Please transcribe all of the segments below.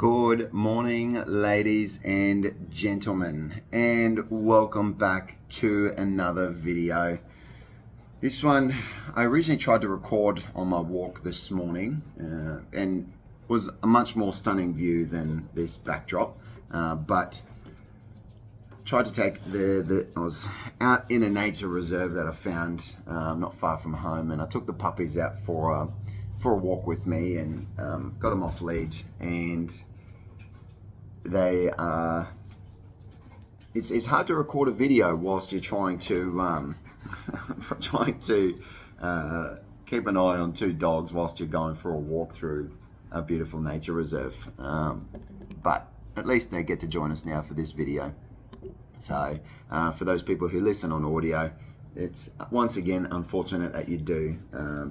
Good morning, ladies and gentlemen, and welcome back to another video. This one, I originally tried to record on my walk this morning and was a much more stunning view than this backdrop, but tried to take I was out in a nature reserve that I found not far from home, and I took the puppies out for a walk with me and got them off lead, and they it's hard to record a video whilst you're trying to keep an eye on two dogs whilst you're going for a walk through a beautiful nature reserve, but at least they get to join us now for this video. So for those people who listen on audio, it's once again unfortunate that you do,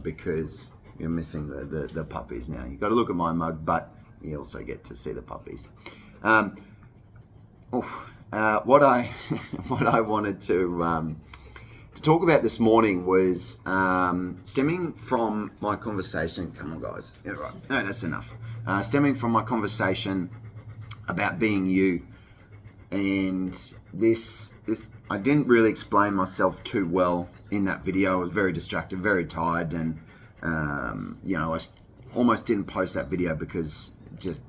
because you're missing the puppies now. You've got to look at my mug, but you also get to see the puppies. What I wanted to talk about this morning was stemming from my conversation. Come on, guys. Yeah, right. No, that's enough. Stemming from my conversation about being you, and this I didn't really explain myself too well in that video. I was very distracted, very tired, and I almost didn't post that video because just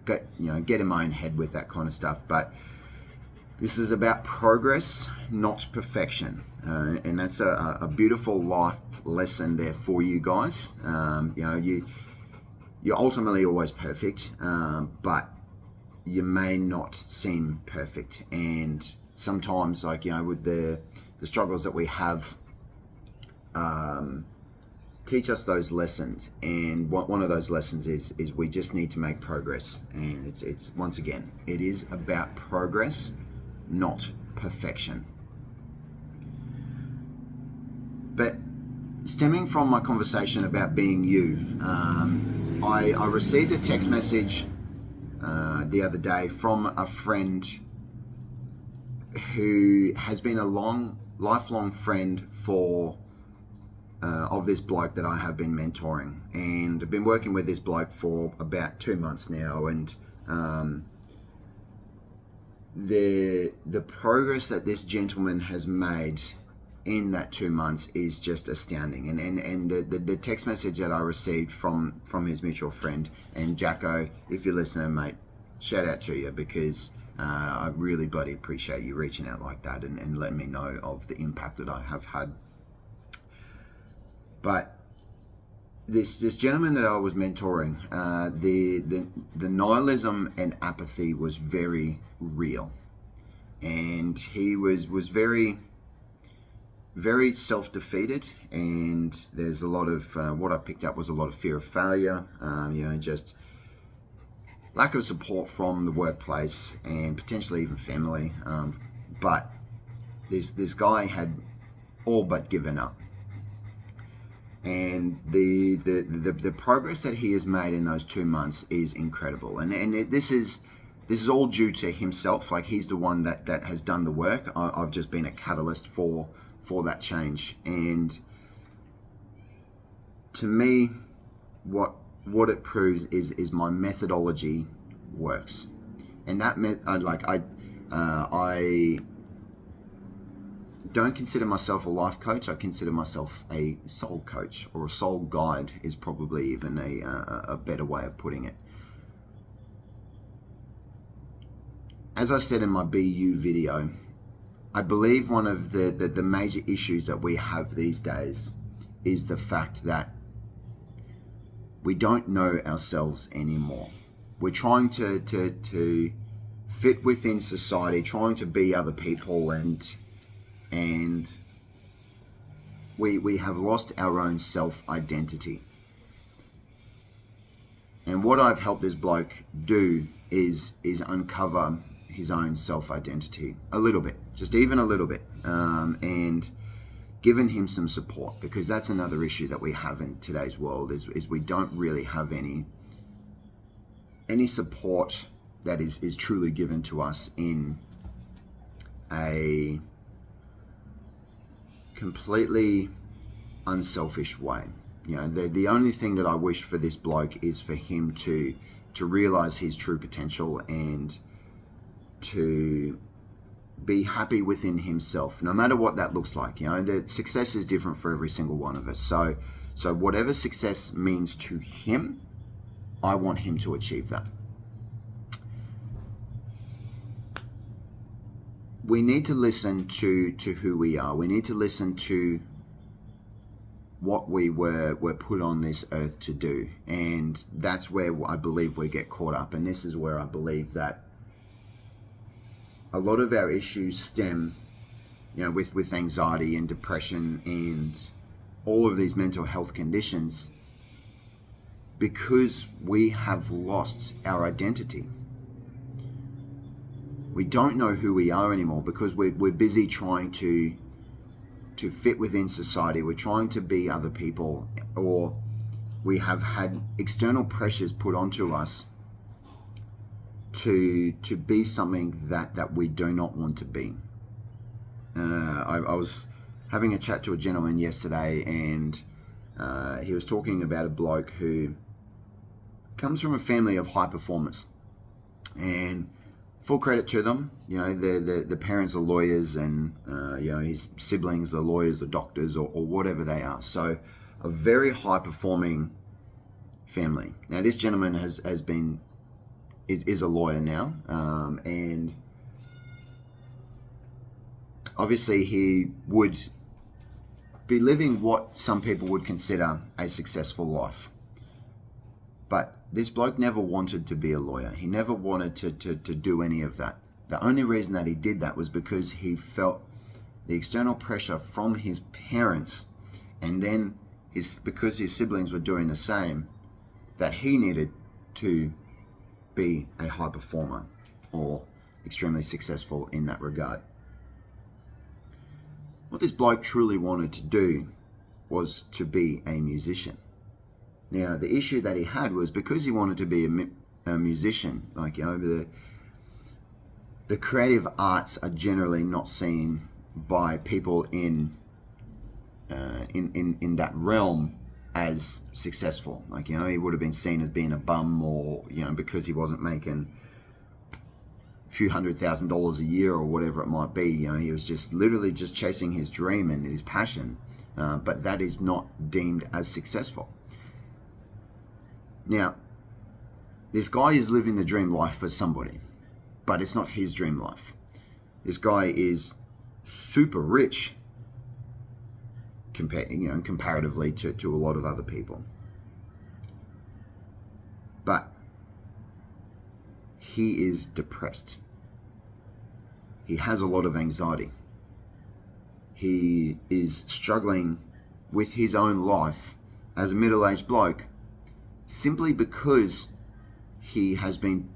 get in my own head with that kind of stuff. But this is about progress, not perfection, and that's a beautiful life lesson there for you guys. You're ultimately always perfect, but you may not seem perfect, and sometimes, with the struggles that we have, teach us those lessons, and one of those lessons is we just need to make progress. And it's once again, it is about progress, not perfection. But stemming from my conversation about being you, I received a text message the other day from a friend who has been a lifelong friend of this bloke that I have been mentoring, and I've been working with this bloke for about 2 months now, and the progress that this gentleman has made in that 2 months is just astounding. And the text message that I received from his mutual friend, and Jacko, if you're listening, mate, shout out to you, because I really bloody appreciate you reaching out like that and letting me know of the impact that I have had. But this gentleman that I was mentoring, the nihilism and apathy was very real, and he was very, very self-defeated, and there's a lot of what I picked up was a lot of fear of failure, just lack of support from the workplace and potentially even family. But this guy had all but given up. And the progress that he has made in those 2 months is incredible, and this is all due to himself. Like, he's the one that has done the work. I've just been a catalyst for that change. And to me, what it proves is my methodology works, and that I don't consider myself a life coach. I consider myself a soul coach, or a soul guide is probably even a better way of putting it. As I said in my BU video, I believe one of the major issues that we have these days is the fact that we don't know ourselves anymore. We're trying to fit within society, trying to be other people, and we have lost our own self-identity. And what I've helped this bloke do is uncover his own self-identity a little bit, just even a little bit, and given him some support, because that's another issue that we have in today's world, is we don't really have any support that is truly given to us in a completely unselfish way. You know, the only thing that I wish for this bloke is for him to realize his true potential and to be happy within himself, no matter what that looks like. You know, that success is different for every single one of us. So whatever success means to him, I want him to achieve that. We need to listen to who we are. We need to listen to what we were put on this earth to do. And that's where I believe we get caught up. And this is where I believe that a lot of our issues stem, you know, with anxiety and depression and all of these mental health conditions, because we have lost our identity. We don't know who we are anymore because we're busy trying to fit within society. We're trying to be other people, or we have had external pressures put onto us to be something that we do not want to be. I was having a chat to a gentleman yesterday, and he was talking about a bloke who comes from a family of high performers, and full credit to them. You know, the parents are lawyers, and you know, his siblings are lawyers or doctors or whatever they are. So a very high performing family. Now this gentleman is a lawyer now, and obviously he would be living what some people would consider a successful life. But this bloke never wanted to be a lawyer. He never wanted to do any of that. The only reason that he did that was because he felt the external pressure from his parents, and then because his siblings were doing the same, that he needed to be a high performer or extremely successful in that regard. What this bloke truly wanted to do was to be a musician. Now, the issue that he had was because he wanted to be a musician, like, you know, the creative arts are generally not seen by people in that realm as successful. Like, you know, he would have been seen as being a bum, or, you know, because he wasn't making a few $100,000 a year or whatever it might be. You know, he was just literally just chasing his dream and his passion, but that is not deemed as successful. Now, this guy is living the dream life for somebody, but it's not his dream life. This guy is super rich comparatively to a lot of other people. But he is depressed. He has a lot of anxiety. He is struggling with his own life as a middle-aged bloke, simply because he has been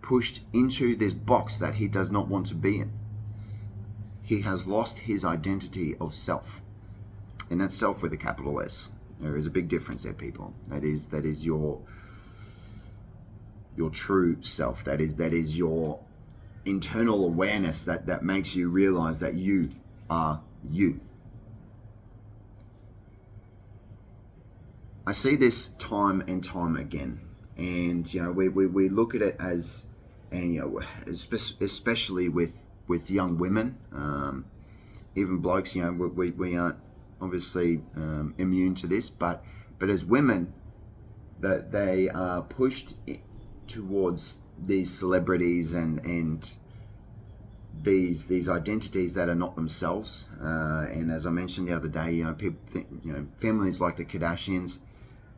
pushed into this box that he does not want to be in. He has lost his identity of self. And that's self with a capital S. There is a big difference there, people. That is your true self. That is your internal awareness that makes you realize that you are you. I see this time and time again, and you know, we look at it as, and you know, especially with young women, even blokes. You know, we aren't obviously immune to this, but as women, that they are pushed towards these celebrities and these identities that are not themselves. And as I mentioned the other day, you know, people think, you know, families like the Kardashians,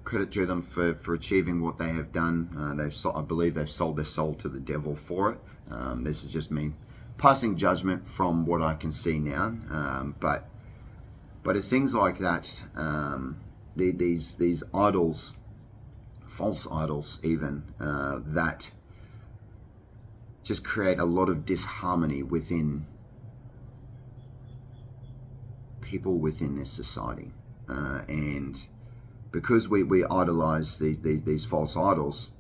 credit to them for achieving what they have done. I believe they've sold their soul to the devil for it. This is just me passing judgment from what I can see now. But it's things like that. These idols, false idols even, that just create a lot of disharmony within people within this society. And because we idolize these false idols,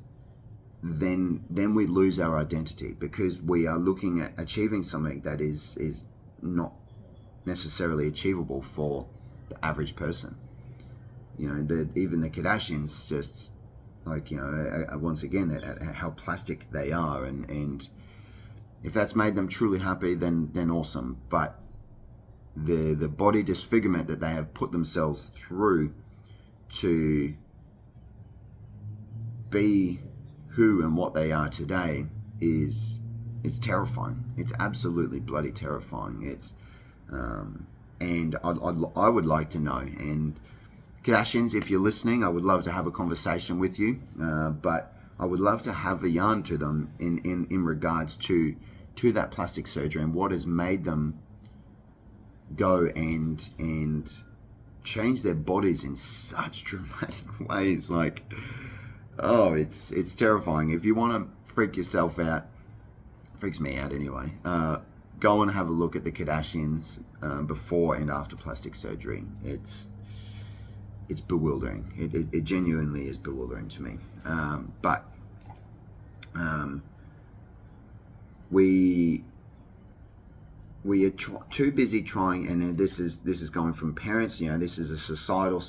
then we lose our identity, because we are looking at achieving something that is not necessarily achievable for the average person. you know, even the Kardashians, just like, you know, once again, at how plastic they are, and if that's made them truly happy, then awesome. But the body disfigurement that they have put themselves through to be who and what they are today is terrifying. It's absolutely bloody terrifying. It's and I would like to know, and Kardashians, if you're listening, I would love to have a conversation with you, but I would love to have a yarn to them in regards to that plastic surgery and what has made them go and change their bodies in such dramatic ways. Like, oh, it's terrifying. If you want to freak yourself out, freaks me out anyway, go and have a look at the Kardashians before and after plastic surgery. It's bewildering. It genuinely is bewildering to me. But we are too busy trying, and this is going from parents. You know, this is a societal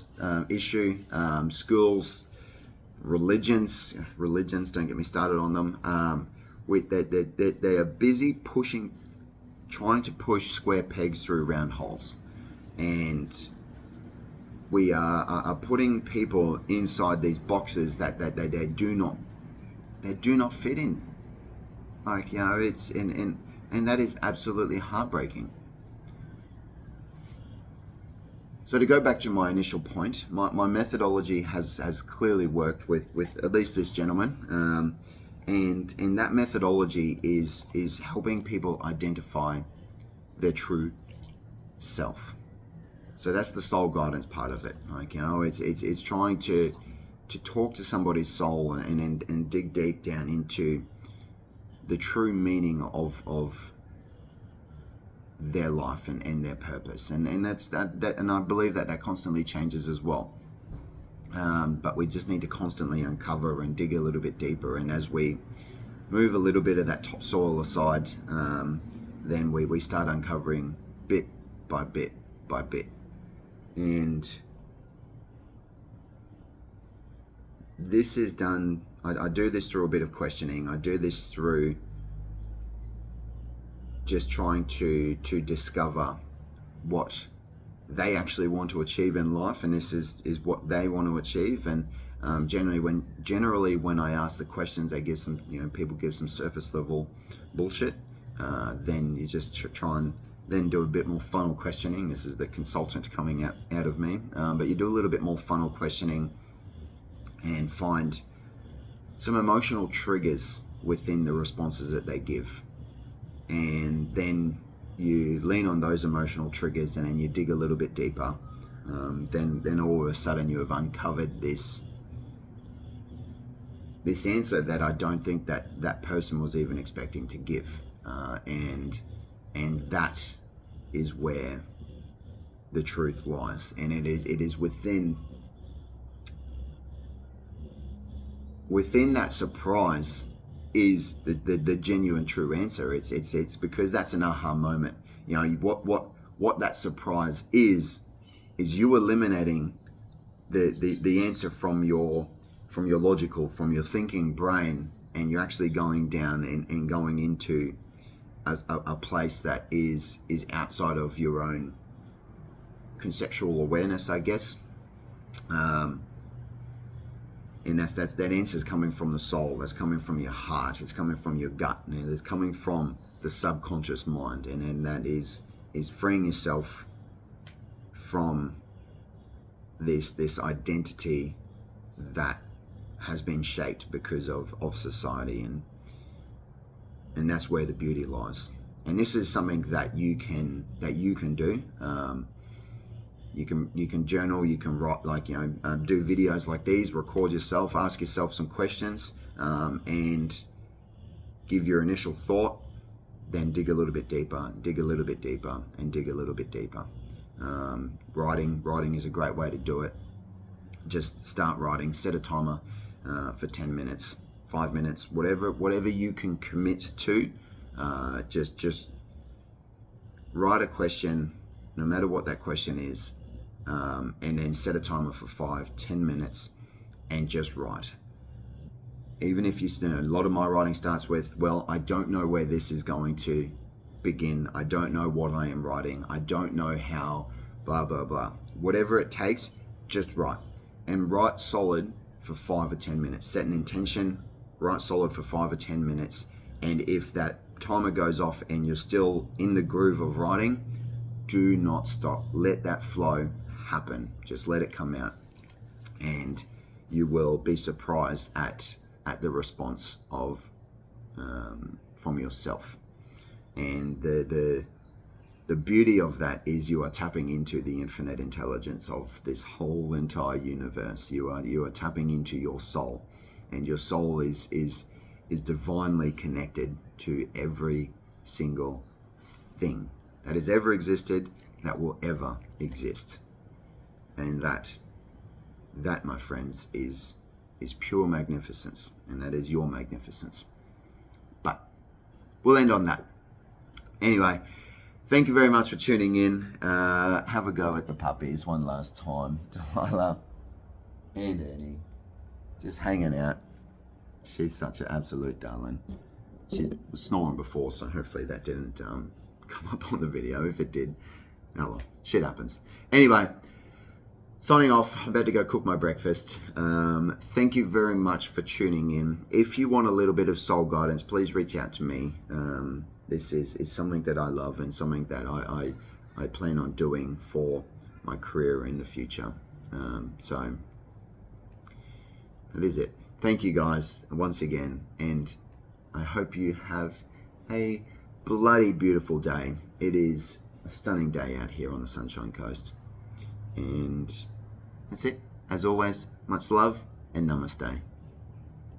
issue. Schools, religions. Don't get me started on them. They are busy trying to push square pegs through round holes, and we are putting people inside these boxes that they do not fit in. Like, you know, it's and that is absolutely heartbreaking. So to go back to my initial point, my methodology has clearly worked with at least this gentleman, and that methodology is helping people identify their true self. So that's the soul guidance part of it. Like, you know, it's trying to talk to somebody's soul and dig deep down into the true meaning of their life and their purpose, and that's that and I believe that constantly changes as well. But we just need to constantly uncover and dig a little bit deeper, and as we move a little bit of that topsoil aside, then we start uncovering bit by bit by bit. And this is done, I do this through a bit of questioning. I do this through just trying to discover what they actually want to achieve in life, and this is what they want to achieve. And generally when I ask the questions, they give some, you know, people give some surface level bullshit. Then you just try and then do a bit more funnel questioning. This is the consultant coming out of me, but you do a little bit more funnel questioning and find some emotional triggers within the responses that they give, and then you lean on those emotional triggers, and then you dig a little bit deeper. Then all of a sudden you have uncovered this answer that I don't think that person was even expecting to give, and that is where the truth lies, and it is within that surprise is the genuine true answer. It's because that's an aha moment. You know, what that surprise is you eliminating the answer from your logical, from your thinking brain, and you're actually going down and going into a place that is outside of your own conceptual awareness, I guess. And that answer is coming from the soul. That's coming from your heart. It's coming from your gut. And it's coming from the subconscious mind. And that is freeing yourself from this identity that has been shaped because of society, and that's where the beauty lies. And this is something that you can do. You can journal, you can write, like, you know, do videos like these, record yourself, ask yourself some questions, and give your initial thought, then dig a little bit deeper, dig a little bit deeper, and dig a little bit deeper. Writing is a great way to do it. Just start writing, set a timer for 10 minutes, 5 minutes, whatever you can commit to. Just write a question, no matter what that question is, and then set a timer for 5-10 minutes and just write. Even if a lot of my writing starts with, well, I don't know where this is going to begin. I don't know what I am writing. I don't know how, blah, blah, blah. Whatever it takes, just write. And write solid for 5 or 10 minutes. Set an intention, write solid for 5 or 10 minutes. And if that timer goes off and you're still in the groove of writing, do not stop. Let that flow happen. Just let it come out. And you will be surprised at the response of from yourself. And the beauty of that is you are tapping into the infinite intelligence of this whole entire universe. You are tapping into your soul, and your soul is divinely connected to every single thing that has ever existed, that will ever exist. And that my friends is pure magnificence, and that is your magnificence. But we'll end on that. Anyway, thank you very much for tuning in. Have a go at the puppies one last time. Delilah and Ernie, just hanging out. She's such an absolute darling. She was snoring before, so hopefully that didn't come up on the video. If it did, oh well, shit happens. Anyway, signing off. I'm about to go cook my breakfast. Thank you very much for tuning in. If you want a little bit of soul guidance, please reach out to me. This is something that I love, and something that I plan on doing for my career in the future. So that is it. Thank you guys once again, and I hope you have a bloody beautiful day. It is a stunning day out here on the Sunshine Coast. And that's it. As always, much love and namaste.